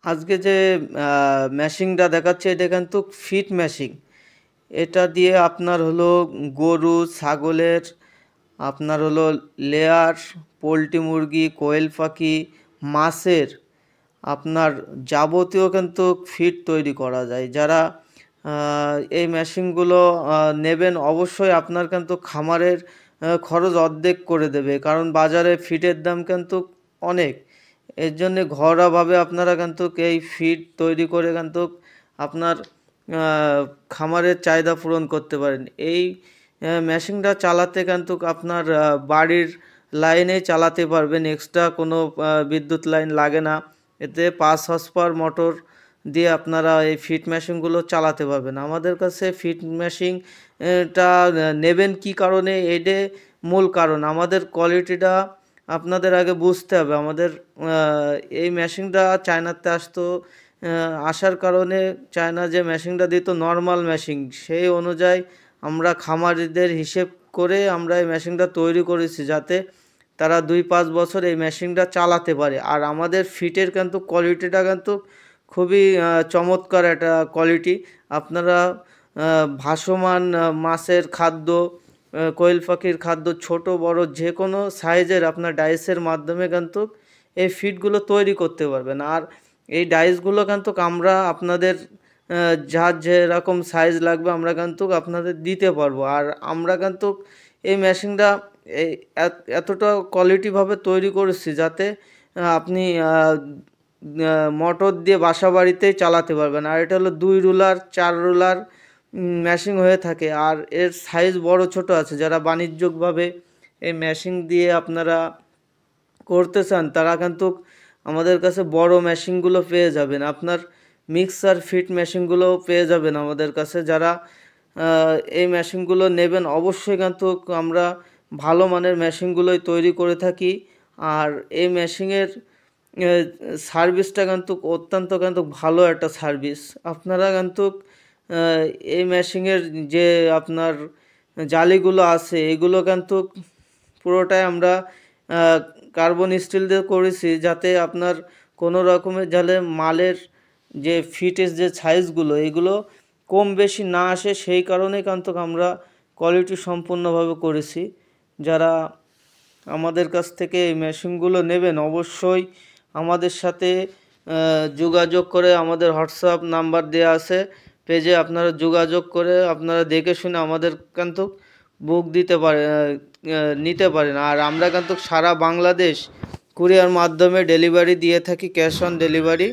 আজকে যে মেশিনটা দেখাচ্ছে এটা কিন্তু ফিট মেশিন। এটা দিয়ে আপনার হলো গরু ছাগলের, আপনার হলো লেয়ার, পোলট্রি মুরগি, কোয়েল পাখি, মাছের আপনার যাবতীয় কিন্তু ফিড তৈরি করা যায়। যারা এই মেশিনগুলো নেবেন অবশ্যই আপনার কিন্তু খামারের খরচ অর্ধেক করে দেবে, কারণ বাজারে ফিডের দাম কিন্তু অনেক। এর জন্যে ঘরোয়াভাবে আপনারা কিন্তু এই ফিড তৈরি করে কিন্তু আপনার খামারের চাহিদা পূরণ করতে পারেন। এই মেশিনটা চালাতে কিন্তু আপনার বাড়ির লাইনেই চালাতে পারবেন, এক্সট্রা কোনো বিদ্যুৎ লাইন লাগে না। এতে 5 হর্স পাওয়ার মোটর দিয়ে আপনারা এই ফিড মেশিনগুলো চালাতে পারবেন। আমাদের কাছে ফিড মেশিনটা নেবেন কী কারণে, এইটা মূল কারণ। আমাদের কোয়ালিটিটা আপনাদের আগে বুঝতে হবে। আমাদের এই মেশিনটা চায়নাতে আসার কারণে চায়না যে মেশিনটা দিত নর্মাল মেশিন, সেই অনুযায়ী আমরা খামারিদের হিসেব করে আমরা এই মেশিনটা তৈরি করেছি, যাতে তারা 2-5 বছর এই মেশিনটা চালাতে পারে। আর আমাদের ফিটের কিন্তু কোয়ালিটিটা কিন্তু খুবই চমৎকার একটা কোয়ালিটি। আপনারা ভাসমান মাছের খাদ্য, কোয়েল পাখির খাদ্য, ছোট বড় যে কোনো সাইজের আপনার ডাইসের মাধ্যমে কিন্তু এই ফিডগুলো তৈরি করতে পারবেন। আর এই ডাইসগুলো কিন্তু আমরা আপনাদের যার যেরকম সাইজ লাগবে আমরা কিন্তু আপনাদের দিতে পারবো। আর আমরা কিন্তু এই মেশিনটা এই এতটা কোয়ালিটিভাবে তৈরি করেছি যাতে আপনি মোটর দিয়ে বাসা বাড়িতেই চালাতে পারবেন। আর এটা হলো 2 রুলার 4 রুলার মেশিন হয়ে থাকে। আর এর সাইজ বড় ছোট আছে। যারা বাণিজ্যিকভাবে এই মেশিন দিয়ে আপনারা করতে চান তারা কিন্তু আমাদের কাছে বড় মেশিনগুলো পেয়ে যাবেন। আপনার মিক্সার ফিট মেশিনগুলোও পেয়ে যাবেন আমাদের কাছে। যারা এই মেশিনগুলো নেবেন অবশ্যই কিন্তু আমরা ভালো মানের মেশিনগুলোই তৈরি করে থাকি। আর এই মেশিনের সার্ভিসটা কিন্তু অত্যন্ত কিন্তু ভালো একটা সার্ভিস। আপনারা কিন্তু এই মেশিনের যে আপনার জালিগুলো আছে এগুলো কিন্তু পুরোটাই আমরা কার্বন স্টিল দিয়ে করেছি, যাতে আপনার কোনো রকমের জালে মালের যে ফিটের যে সাইজগুলো এগুলো কম বেশি না আসে, সেই কারণে কিন্তু আমরা কোয়ালিটি সম্পূর্ণভাবে করেছি। যারা আমাদের কাছ থেকে এই মেশিনগুলো নেবেন অবশ্যই আমাদের সাথে যোগাযোগ করে, আমাদের হোয়াটসঅ্যাপ নাম্বার দেওয়া আছে পেজে, আপনারা যোগাযোগ করে আপনারা দেখে শুনে আমাদের কিন্তু বুক দিতে পারে নিতে পারেন। আর আমরা কিন্তু সারা বাংলাদেশ কুরিয়ার মাধ্যমে ডেলিভারি দিয়ে থাকি, ক্যাশ অন ডেলিভারি।